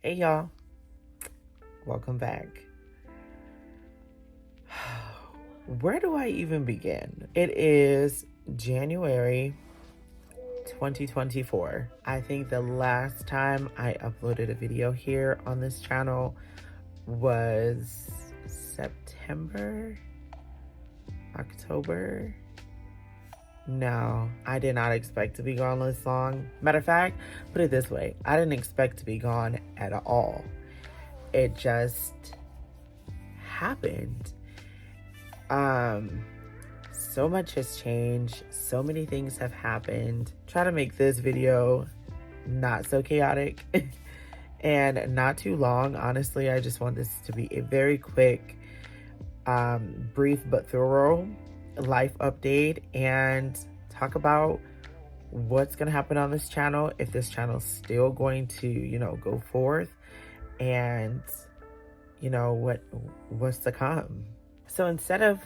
Hey y'all, welcome back. Where do I even begin? It is January 2024. I think the last time I uploaded a video here on this channel was September, October. No, I did not expect to be gone this long. Matter of fact, put it this way, I didn't expect to be gone at all. It just happened. Um, so much has changed. So many things have happened. Try to make this video not so chaotic and not too long. Honestly, I just want this to be a very quick, brief but thorough life update and talk about what's going to happen on this channel, if this channel's still going to, go forth, and what's to come. So instead of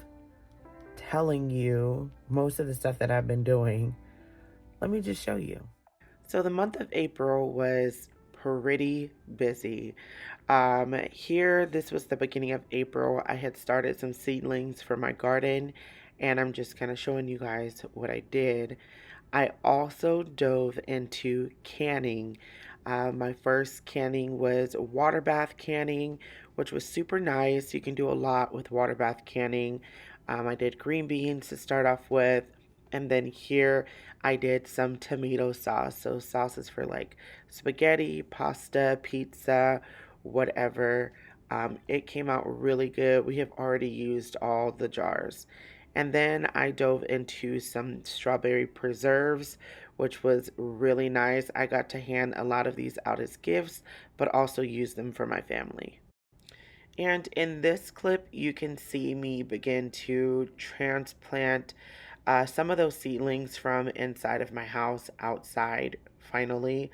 telling you most of the stuff that I've been doing, let me just show you. So the month of April was pretty busy. Here, this was the beginning of April. I had started some seedlings for my garden, and I'm just kind of showing you guys what I did. I also dove into canning. My first canning was water bath canning, which was super nice. You can do a lot with water bath canning. I did green beans to start off with, and then here I did some tomato sauce. So sauces for like spaghetti, pasta, pizza, whatever. It came out really good. We have already used all the jars. And then I dove into some strawberry preserves, which was really nice. I got to hand a lot of these out as gifts, but also use them for my family. And in this clip, you can see me begin to transplant some of those seedlings from inside of my house outside finally.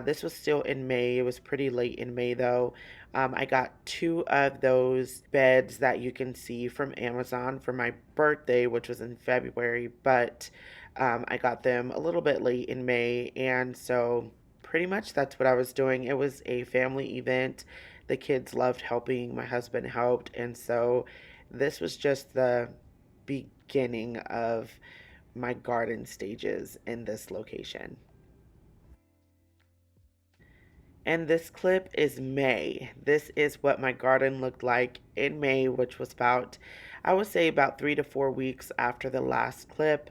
This was still in May. It was pretty late in May though. I got two of those beds that you can see from Amazon for my birthday, which was in February, but I got them a little bit late in May, and so pretty much that's what I was doing. It was a family event. The kids loved helping, my husband helped, and so this was just the beginning of my garden stages in this location. And this clip is May. This is what my garden looked like in May, which was about, I would say, about 3 to 4 weeks after the last clip.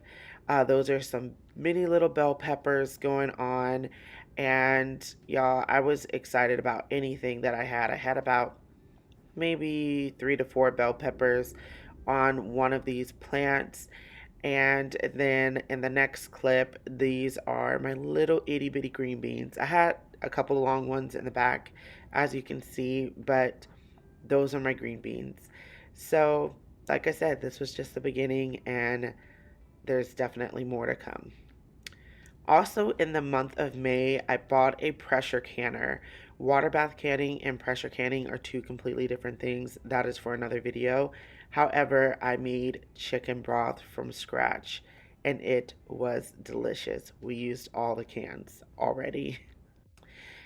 Those are some mini little bell peppers going on. And y'all, I was excited about anything that I had. I had about maybe 3 to 4 bell peppers on one of these plants. And then in the next clip, these are my little itty bitty green beans. I had a couple of long ones in the back, as you can see, but those are my green beans. So, like I said, this was just the beginning, and there's definitely more to come. Also, in the month of May, I bought a pressure canner. Water bath canning and pressure canning are two completely different things. That is for another video. However, I made chicken broth from scratch and it was delicious. We used all the cans already.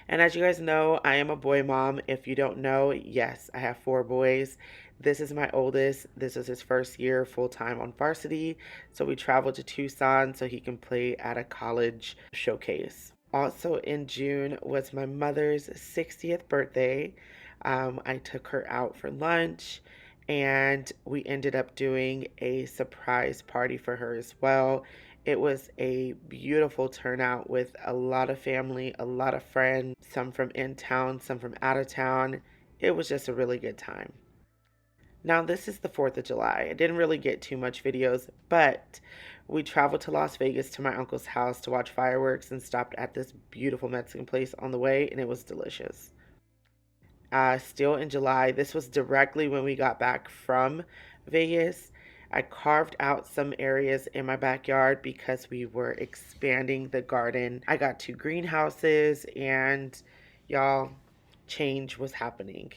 And as you guys know, I am a boy mom. If you don't know, yes, I have 4 boys. This is my oldest. This is his first year full time on varsity. So we traveled to Tucson so he can play at a college showcase. Also in June was my mother's 60th birthday. I took her out for lunch and we ended up doing a surprise party for her as well. It was a beautiful turnout with a lot of family, a lot of friends, some from in town, some from out of town. It was just a really good time. Now, this is the 4th of July. I didn't really get too much videos, but we traveled to Las Vegas to my uncle's house to watch fireworks and stopped at this beautiful Mexican place on the way, and it was delicious. Still in July, this was directly when we got back from Vegas. I carved out some areas in my backyard because we were expanding the garden. I got 2 greenhouses, and y'all, change was happening.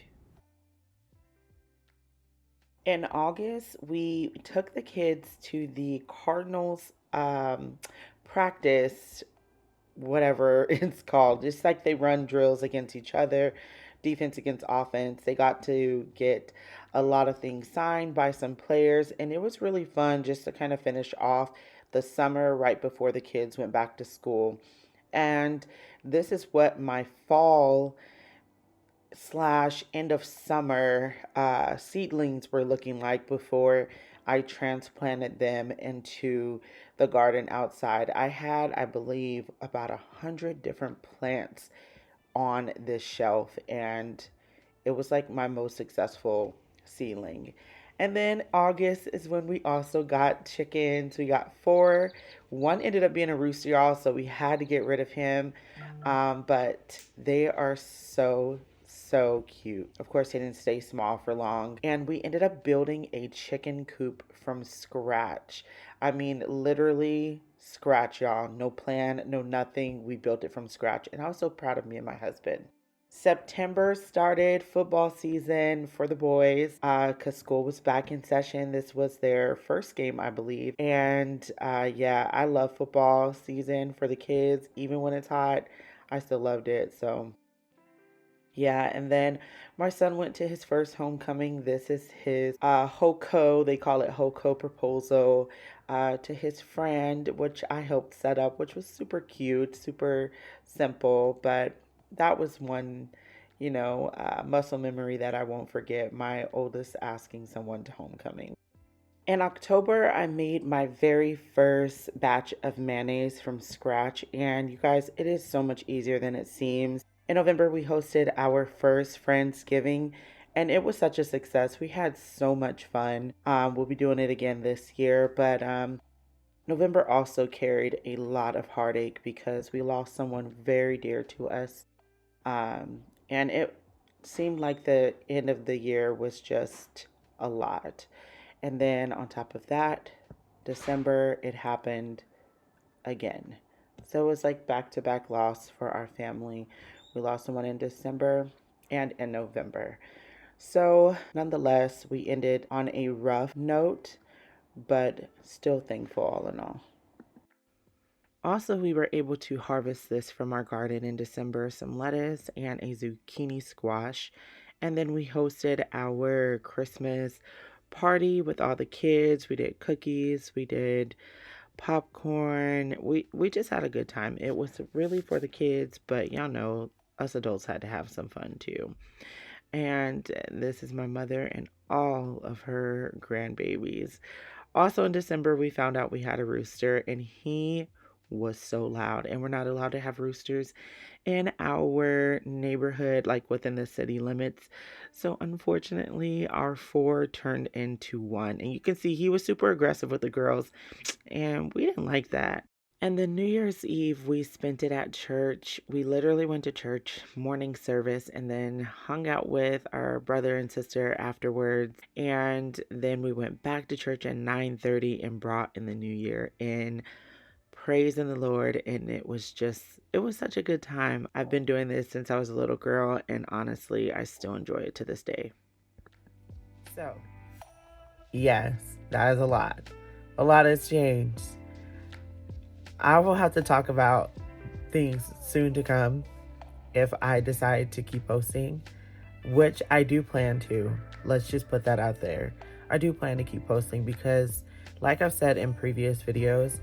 In August, we took the kids to the Cardinals practice whatever it's called. It's like they run drills against each other, defense against offense. They got to get a lot of things signed by some players, and it was really fun just to kind of finish off the summer right before the kids went back to school. And this is what my fall slash end of summer seedlings were looking like before I transplanted them into the garden outside. I had, I believe, about 100 different plants on this shelf, and it was like my most successful seedling. And then August is when we also got chickens. We got four. One ended up being a rooster, y'all, so we had to get rid of him. But they are so cute. Of course, they didn't stay small for long. And we ended up building a chicken coop from scratch. I mean, literally scratch, y'all. No plan, no nothing. We built it from scratch. And I was so proud of me and my husband. September started football season for the boys because school was back in session. This was their first game, I believe. And yeah, I love football season for the kids. Even when it's hot, I still loved it. So yeah, and then my son went to his first homecoming. This is his HOCO, they call it HOCO proposal, to his friend, which I helped set up, which was super cute, super simple, but that was one, muscle memory that I won't forget. My oldest asking someone to homecoming. In October, I made my very first batch of mayonnaise from scratch, and you guys, it is so much easier than it seems. In November, we hosted our first Friendsgiving, and it was such a success. We had so much fun. We'll be doing it again this year, but November also carried a lot of heartache because we lost someone very dear to us, and it seemed like the end of the year was just a lot. And then on top of that, December, it happened again. So it was like back to back loss for our family. We lost someone in December and in November. So, nonetheless, we ended on a rough note, but still thankful all in all. Also, we were able to harvest this from our garden in December, some lettuce and a zucchini squash. And then we hosted our Christmas party with all the kids. We did cookies, we did popcorn. We just had a good time. It was really for the kids, but y'all know us adults had to have some fun too. And this is my mother and all of her grandbabies. Also in December, we found out we had a rooster, and he was so loud. And we're not allowed to have roosters in our neighborhood, like within the city limits. So unfortunately, our four turned into one. And you can see he was super aggressive with the girls, and we didn't like that. And then New Year's Eve, we spent it at church. We literally went to church, morning service, and then hung out with our brother and sister afterwards. And then we went back to church at 9:30 and brought in the new year in praising the Lord. And it was such a good time. I've been doing this since I was a little girl, and honestly, I still enjoy it to this day. So, yes, that is a lot. A lot has changed. I will have to talk about things soon to come if I decide to keep posting, which I do plan to. Let's just put that out there. I do plan to keep posting because, like I've said in previous videos,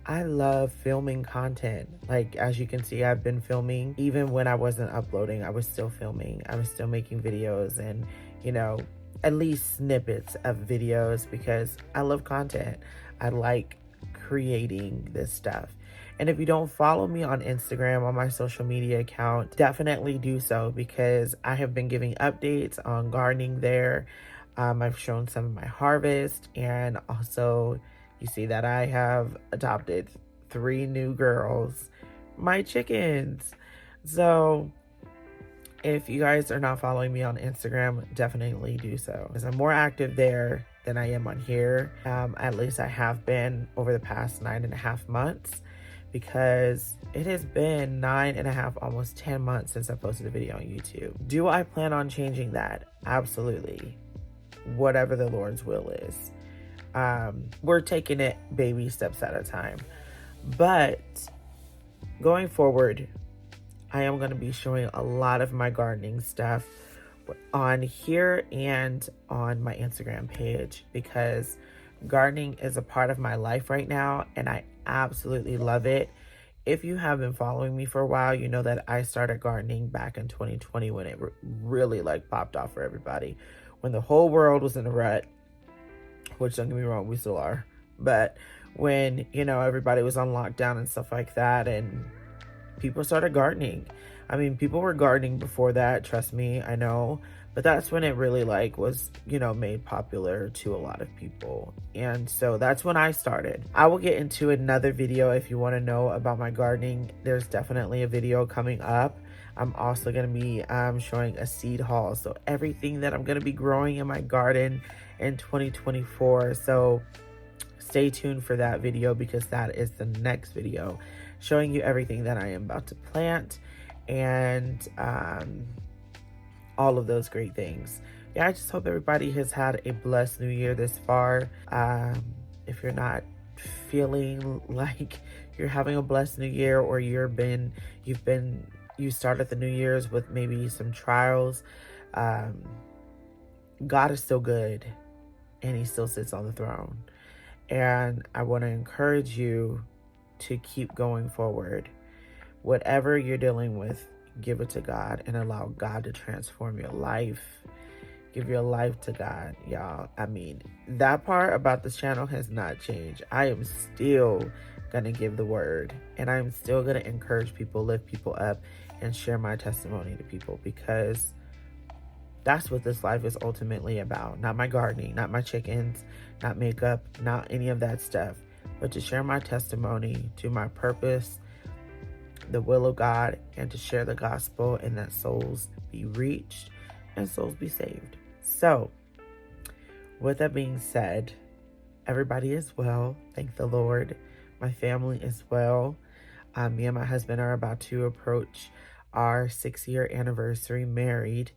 I love filming content. Like, as you can see, I've been filming. Even when I wasn't uploading, I was still filming. I was still making videos and, at least snippets of videos because I love content. I like creating this stuff. And if you don't follow me on Instagram, on my social media account, definitely do so because I have been giving updates on gardening there. I've shown some of my harvest, and also you see that I have adopted 3 new girls, my chickens. So if you guys are not following me on Instagram, definitely do so because I'm more active there than I am on here. At least I have been over the past 9.5 months because it has been 9.5, almost 10 months since I posted a video on YouTube. Do I plan on changing that? Absolutely. Whatever the Lord's will is. We're taking it baby steps at a time. But going forward, I am going to be showing a lot of my gardening stuff on here and on my Instagram page, because gardening is a part of my life right now and I absolutely love it. If you have been following me for a while, you know that I started gardening back in 2020 when it really like popped off for everybody, when the whole world was in a rut, which, don't get me wrong, we still are. But when, you know, everybody was on lockdown and stuff like that, and people started gardening. I mean, people were gardening before that, trust me, I know. But that's when it really like was, you know, made popular to a lot of people. And so that's when I started. I will get into another video if you want to know about my gardening. There's definitely a video coming up. I'm also going to be showing a seed haul. So everything that I'm going to be growing in my garden in 2024. So stay tuned for that video, because that is the next video showing you everything that I am about to plant and all of those great things. Yeah, I just hope everybody has had a blessed new year this far. If you're not feeling like you're having a blessed new year, or you started the new year's with maybe some trials, God is still good and he still sits on the throne. And I want to encourage you to keep going forward. Whatever you're dealing with, give it to God and allow God to transform your life. Give your life to God, y'all. I mean, that part about this channel has not changed. I am still gonna give the word, and I'm still gonna encourage people, lift people up, and share my testimony to people, because that's what this life is ultimately about. Not my gardening, not my chickens, not makeup, not any of that stuff, but to share my testimony, to my purpose, the will of God, and to share the gospel, and that souls be reached and souls be saved. So with that being said, everybody is well, thank the Lord. My family is well. Me and my husband are about to approach our 6-year anniversary married,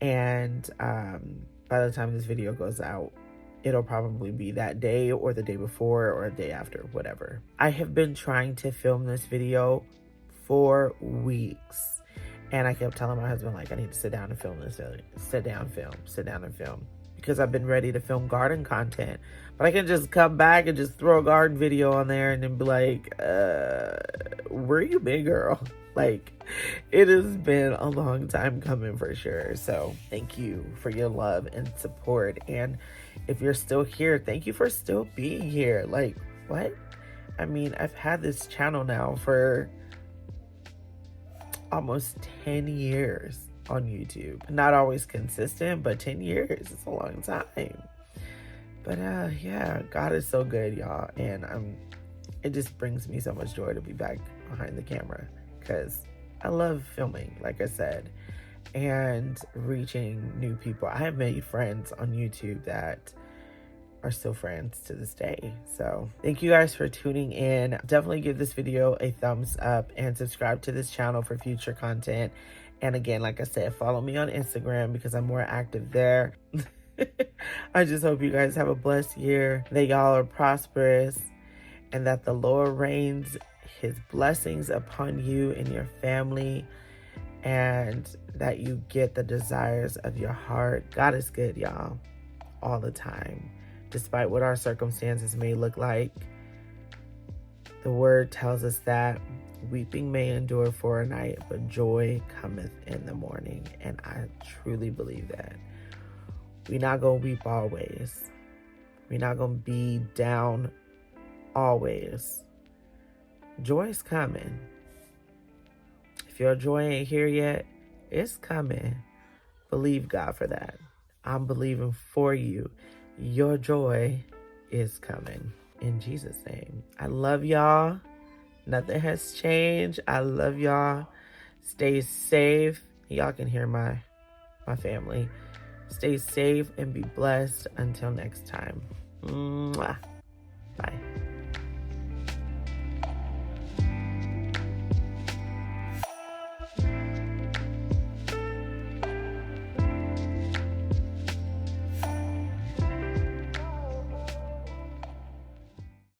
and by the time this video goes out, it'll probably be that day or the day before or a day after, whatever. I have been trying to film this video for weeks, and I kept telling my husband, like, I need to sit down and film this. Sit down and film, because I've been ready to film garden content, but I can just come back and just throw a garden video on there and then be like, where you been, girl? Like, it has been a long time coming for sure. So thank you for your love and support. And if you're still here, thank you for still being here. Like, what? I mean, I've had this channel now for almost 10 years on YouTube. Not always consistent, but 10 years is a long time. But yeah, God is so good, y'all. And it just brings me so much joy to be back behind the camera, because I love filming, like I said, and reaching new people. I have made friends on YouTube that are still friends to this day. So thank you guys for tuning in. Definitely give this video a thumbs up and subscribe to this channel for future content. And again, like I said, follow me on Instagram because I'm more active there. I just hope you guys have a blessed year, that y'all are prosperous, and that the Lord rains his blessings upon you and your family, and that you get the desires of your heart. God is good, y'all, all the time. Despite what our circumstances may look like, the word tells us that weeping may endure for a night, but joy cometh in the morning. And I truly believe that. We're not going to weep always. We're not going to be down always. Joy is coming. If your joy ain't here yet, it's coming. Believe God for that. I'm believing for you. Your joy is coming. In Jesus' name. I love y'all. Nothing has changed. I love y'all. Stay safe. Y'all can hear my family. Stay safe and be blessed. Until next time. Mwah. Bye.